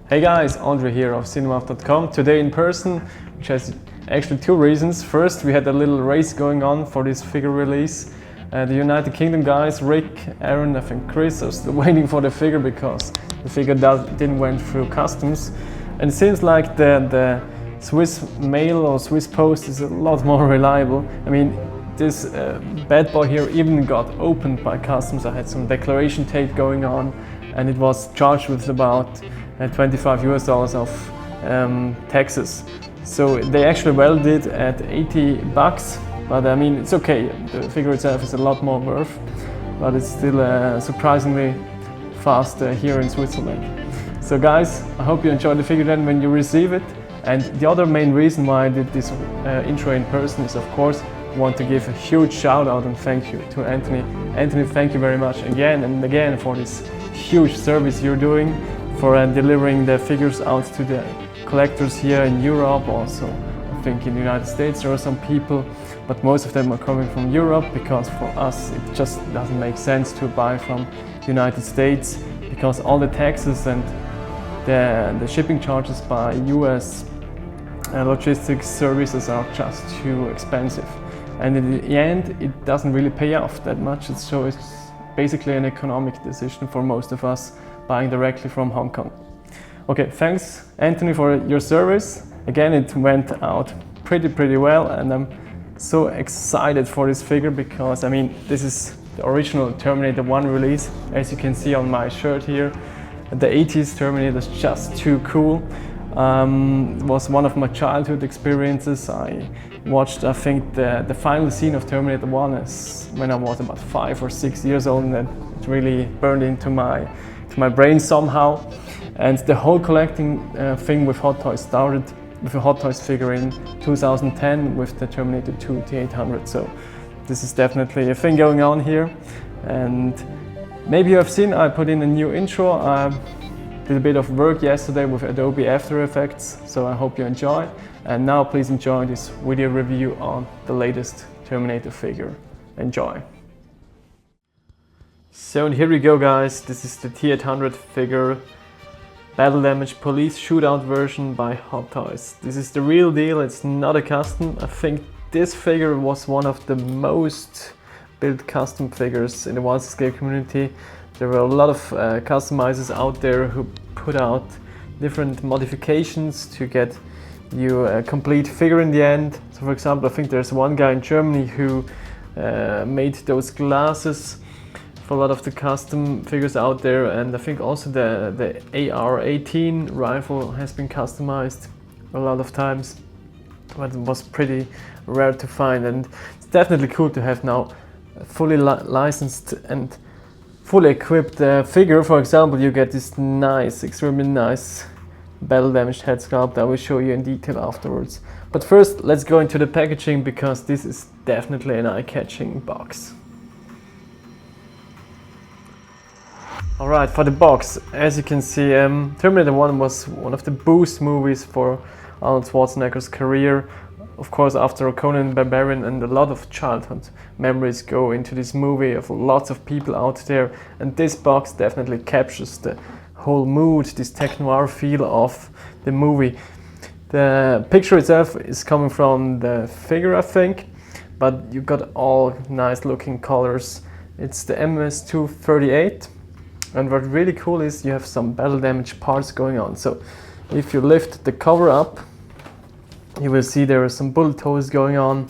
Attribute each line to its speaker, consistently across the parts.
Speaker 1: Hey guys, Andre here of cinema.com. Today in person, which has actually two reasons. First, we had a little race going on for this figure release. The United Kingdom guys, Rick, Aaron, I think Chris, are still waiting for the figure because the figure didn't went through customs. And it seems like the Swiss mail or Swiss post is a lot more reliable. I mean, this bad boy here even got opened by customs. I had some declaration tape going on and it was charged with about $25 of taxes. So they actually welded it at $80, but I mean it's okay. The figure itself is a lot more worth, but it's still surprisingly fast here in Switzerland. So guys, I hope you enjoy the figure then when you receive it. And the other main reason why I did this intro in person is, of course, I want to give a huge shout out and thank you to Anthony. Anthony, thank you very much again and again for this huge service you're doing, for delivering the figures out to the collectors here in Europe. Also, I think in the United States there are some people, but most of them are coming from Europe because for us it just doesn't make sense to buy from the United States because all the taxes and the shipping charges by US logistics services are just too expensive. And in the end, it doesn't really pay off that much. So it's basically an economic decision for most of us buying directly from Hong Kong. Okay, thanks Anthony for your service. Again, it went out pretty well and I'm so excited for this figure because I mean, this is the original Terminator 1 release. As you can see on my shirt here, the 80s Terminator is just too cool. It was one of my childhood experiences. I watched, I think, the final scene of Terminator 1 is when I was about 5 or 6 years old, and it really burned into my brain somehow. And the whole collecting thing with Hot Toys started with a Hot Toys figure in 2010 with the Terminator 2 T800. So this is definitely a thing going on here. And maybe you have seen I put in a new intro. Did a bit of work yesterday with Adobe After Effects, so I hope you enjoy. And now please enjoy this video review on the latest Terminator figure. Enjoy. So here we go guys, this is the T800 figure, Battle Damaged Police Shootout version by Hot Toys. This is the real deal, it's not a custom. I think this figure was one of the most built custom figures in the Wild Escape community. There were a lot of customizers out there who put out different modifications to get you a complete figure in the end. So for example, I think there's one guy in Germany who made those glasses for a lot of the custom figures out there, and I think also the AR-18 rifle has been customized a lot of times, but it was pretty rare to find, and it's definitely cool to have now a fully licensed and fully equipped figure. For example, you get this nice, extremely nice battle damaged head sculpt. I will show you in detail afterwards. But first, let's go into the packaging because this is definitely an eye-catching box. Alright, for the box, as you can see, Terminator 1 was one of the boost movies for Arnold Schwarzenegger's career. Of course, after Conan the Barbarian, and a lot of childhood memories go into this movie of lots of people out there, and this box definitely captures the whole mood, this tech-noir feel of the movie. The picture itself is coming from the figure, I think, but you got all nice looking colors. It's the MMS238, and what really cool is you have some battle damage parts going on. So if you lift the cover up, you will see there are some bullet holes going on,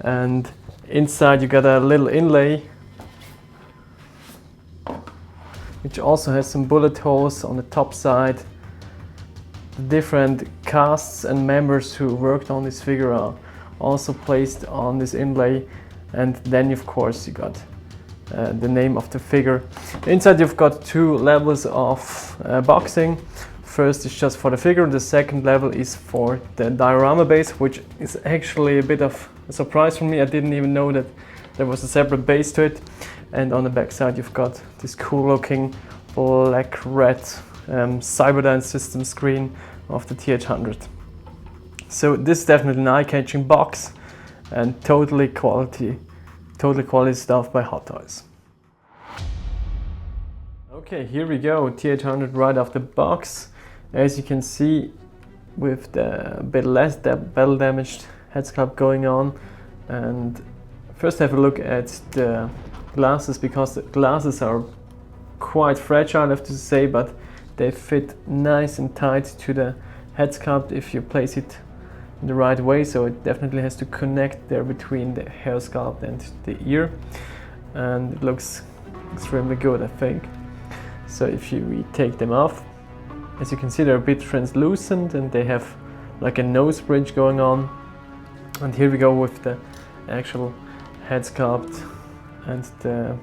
Speaker 1: and inside you got a little inlay which also has some bullet holes on the top side. The different casts and members who worked on this figure are also placed on this inlay, and then of course you got the name of the figure. Inside you've got two levels of boxing. First is just for the figure, the second level is for the diorama base, which is actually a bit of a surprise for me. I didn't even know that there was a separate base to it. And on the back side you've got this cool looking black-red Cyberdyne system screen of the T800. So this is definitely an eye-catching box and totally quality stuff by Hot Toys. Okay, here we go, T800 right off the box. As you can see, with the bit less battle damaged head sculpt going on. And first have a look at the glasses, because the glasses are quite fragile, I have to say, but they fit nice and tight to the head sculpt if you place it in the right way. So it definitely has to connect there between the hair sculpt and the ear, and it looks extremely good, I think. So if we take them off, as you can see, they're a bit translucent and they have like a nose bridge going on. And here we go with the actual head sculpt and the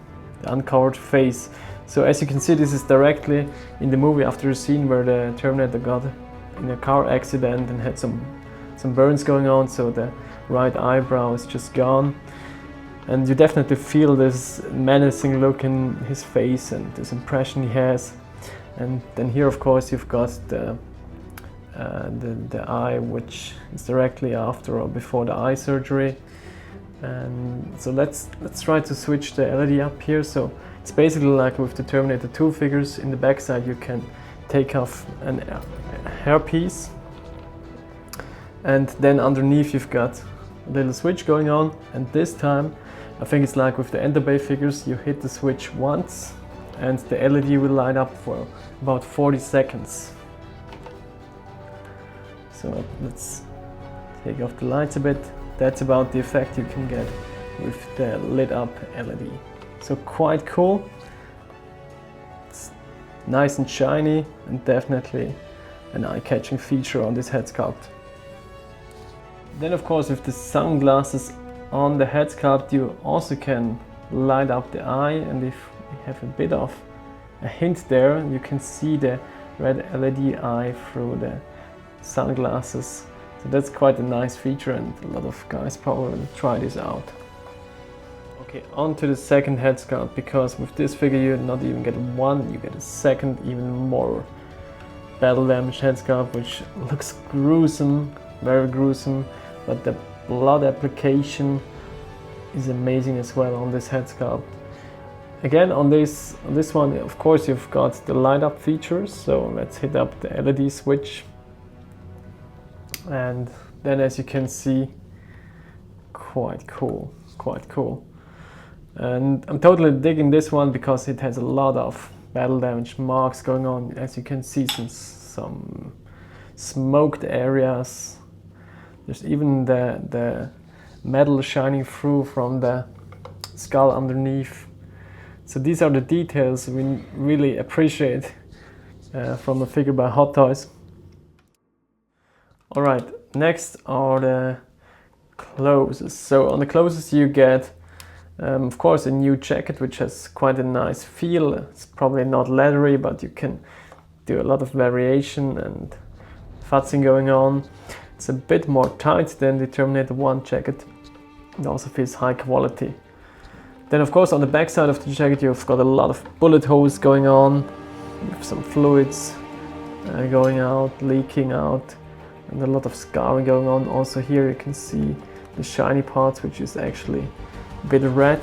Speaker 1: uncovered face. So as you can see, this is directly in the movie after a scene where the Terminator got in a car accident and had some burns going on, so the right eyebrow is just gone. And you definitely feel this menacing look in his face and this impression he has. And then here, of course, you've got the eye, which is directly after or before the eye surgery. And so let's try to switch the LED up here. So it's basically like with the Terminator 2 figures. In the backside you can take off a hairpiece, and then underneath you've got a little switch going on. And this time, I think it's like with the Ender Bay figures, you hit the switch once and the LED will light up for about 40 seconds. So let's take off the lights a bit. That's about the effect you can get with the lit up LED. So quite cool. It's nice and shiny and definitely an eye-catching feature on this head sculpt. Then of course, with the sunglasses on the head sculpt, you also can light up the eye, and if we have a bit of a hint there, you can see the red LED eye through the sunglasses. So that's quite a nice feature, and a lot of guys probably will try this out. Okay, on to the second head sculpt, because with this figure you not even get one, you get a second, even more battle damaged head sculpt, which looks gruesome, very gruesome, but the blood application is amazing as well on this head sculpt. Again, on this one, of course, you've got the light up features, so let's hit up the LED switch. And then, as you can see, quite cool. And I'm totally digging this one because it has a lot of battle damage marks going on. As you can see, some smoked areas. There's even the metal shining through from the skull underneath. So these are the details we really appreciate from a figure by Hot Toys. Alright, next are the clothes. So on the clothes you get, of course, a new jacket which has quite a nice feel. It's probably not leathery, but you can do a lot of variation and futzing going on. It's a bit more tight than the Terminator 1 jacket. It also feels high quality. Then of course on the back side of the jacket you've got a lot of bullet holes going on, with some fluids going out, leaking out, and a lot of scarring going on. Also here you can see the shiny parts, which is actually a bit red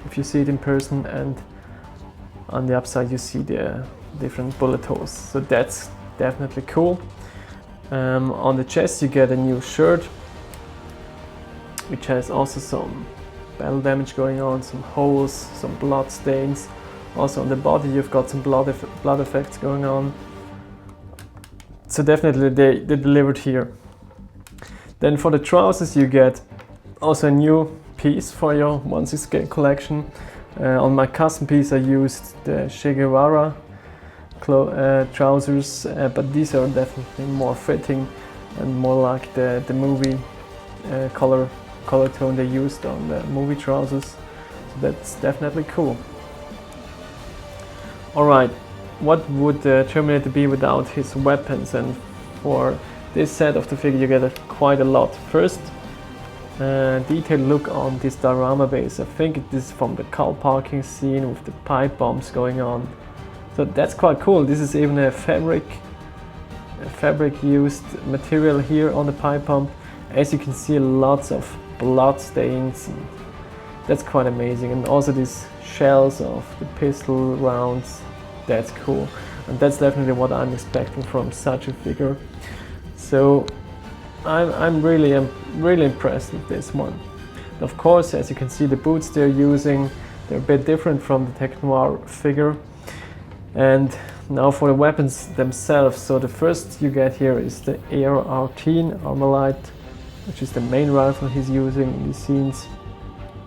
Speaker 1: if you see it in person, and on the upside you see the different bullet holes. So that's definitely cool. On the chest you get a new shirt, which has also some battle damage going on, some holes, some blood stains. Also on the body you've got some blood effects going on. So definitely they delivered here. Then for the trousers you get also a new piece for your 1/6 collection. On my custom piece I used the Che Guevara trousers, but these are definitely more fitting and more like the movie color tone they used on the movie trousers. So that's definitely cool. Alright, what would Terminator be without his weapons? And for this set of the figure you get quite a lot. First, detailed look on this diorama base. I think this is from the car parking scene with the pipe bombs going on. So that's quite cool. This is even a fabric used material here on the pipe bomb. As you can see, lots of blood stains, and that's quite amazing. And also these shells of the pistol rounds, that's cool. and that's definitely what I'm expecting from such a figure. So I'm really impressed with this one. Of course, as you can see, the boots they're using, they're a bit different from the Tech Noir figure. And now for the weapons themselves. So the first you get here is the AR-13 Armalite, which is the main rifle he's using in these scenes.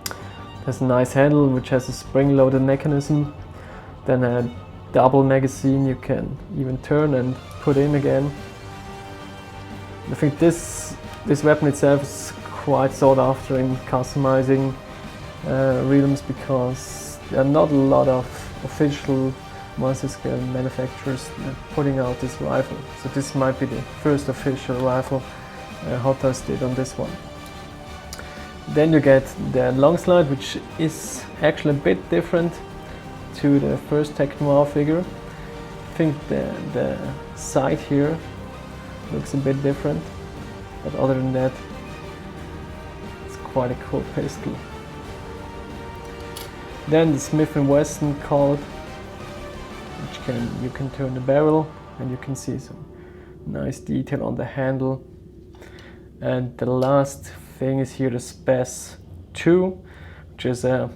Speaker 1: It has a nice handle which has a spring-loaded mechanism. Then a double magazine you can even turn and put in again. I think this weapon itself is quite sought after in customizing realms, because there are not a lot of official monster scale manufacturers putting out this rifle. So this might be the first official rifle Hot Toys did on this one. Then you get the long slide, which is actually a bit different to the first Tech Noir figure. I think the sight here looks a bit different, but other than that, it's quite a cool pistol. Then the Smith & Wesson Colt, which you can turn the barrel, and you can see some nice detail on the handle. And the last thing is here the Spez 2, which is a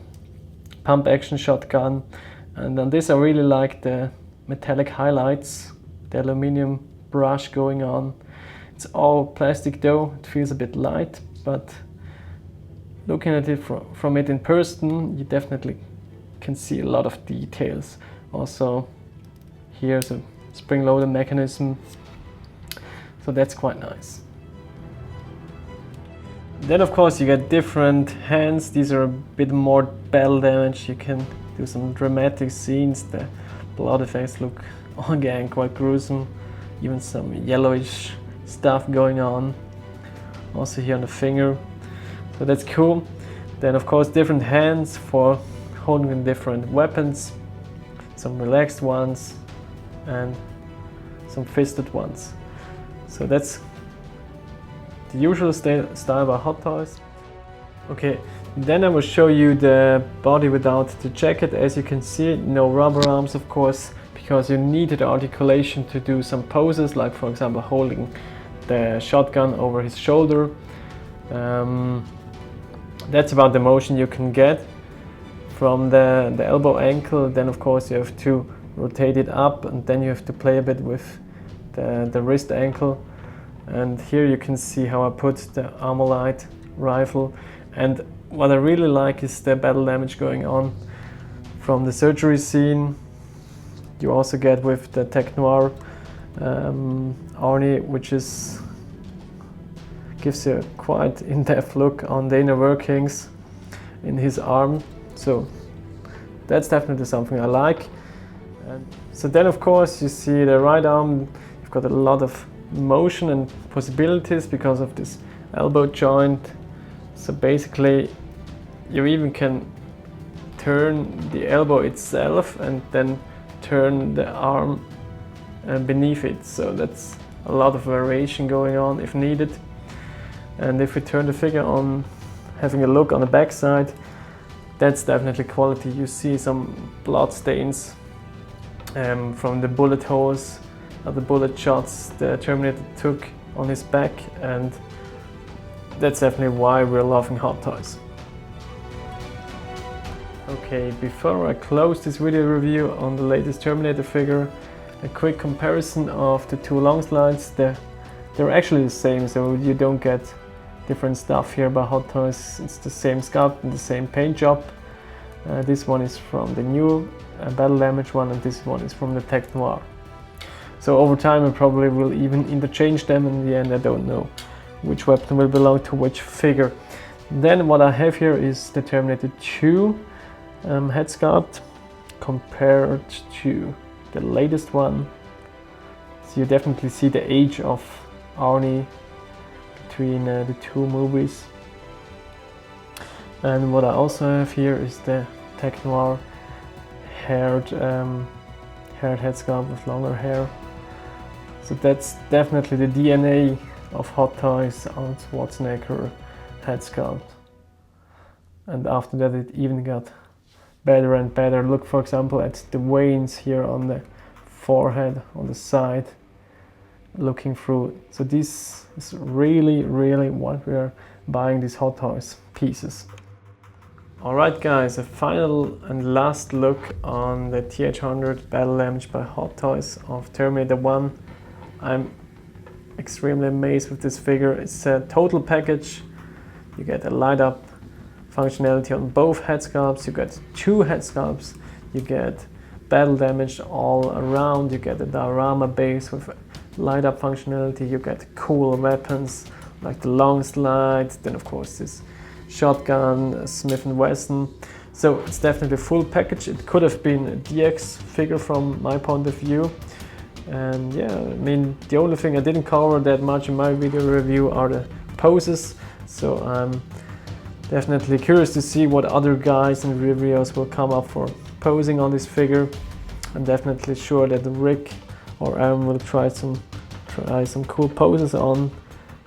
Speaker 1: pump action shotgun. And on this I really like the metallic highlights, the aluminium brush going on. It's all plastic though, it feels a bit light, but looking at it from it in person, you definitely can see a lot of details. Also, here's a spring-loaded mechanism, so that's quite nice. Then of course you get different hands. These are a bit more battle damage. You can do some dramatic scenes. The blood effects look again quite gruesome. Even some yellowish stuff going on. Also here on the finger. So that's cool. Then of course different hands for holding different weapons. Some relaxed ones and some fisted ones. So that's the usual style by Hot Toys. Okay, then I will show you the body without the jacket. As you can see, no rubber arms of course, because you needed articulation to do some poses, like for example holding the shotgun over his shoulder. That's about the motion you can get from the elbow ankle. Then of course you have to rotate it up, and then you have to play a bit with the wrist ankle. And here you can see how I put the Armalite rifle. And what I really like is the battle damage going on from the surgery scene. You also get with the Tech Noir Arnie, which gives you a quite in-depth look on the inner workings in his arm. So that's definitely something I like. And so then of course you see the right arm, you've got a lot of motion and possibilities because of this elbow joint. So basically you even can turn the elbow itself and then turn the arm beneath it. So that's a lot of variation going on if needed. And if we turn the figure on, having a look on the back side, that's definitely quality. You see some blood stains from the bullet holes, the bullet shots the Terminator took on his back, and that's definitely why we're loving Hot Toys. Okay, before I close this video review on the latest Terminator figure, a quick comparison of the two long slides. They're actually the same, so you don't get different stuff here by Hot Toys. It's the same sculpt and the same paint job. This one is from the new Battle Damaged one, and this one is from the Tech Noir. So over time I probably will even interchange them. In the end I don't know which weapon will belong to which figure. Then what I have here is the Terminator 2 head sculpt compared to the latest one. So you definitely see the age of Arnie between the two movies. And what I also have here is the Tech Noir haired head sculpt with longer hair. So that's definitely the DNA of Hot Toys, Arnold Schwarzenegger head sculpt. And after that it even got better and better. Look for example at the veins here on the forehead, on the side, looking through. So this is really what we are buying these Hot Toys pieces. Alright guys, a final and last look on the T800 Battle Damaged by Hot Toys of Terminator 1. I'm extremely amazed with this figure. It's a total package. You get a light up functionality on both head sculpts, you get 2 head sculpts, you get battle damage all around, you get a diorama base with light up functionality, you get cool weapons like the long slide, then of course this shotgun, Smith & Wesson. So it's definitely a full package. It could have been a DX figure from my point of view. And yeah, I mean, the only thing I didn't cover that much in my video review are the poses. So I'm definitely curious to see what other guys and reviewers will come up for posing on this figure. I'm definitely sure that Rick or Aaron will try some cool poses on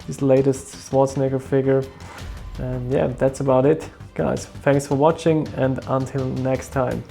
Speaker 1: this latest Schwarzenegger figure. And yeah, that's about it. Guys, thanks for watching and until next time.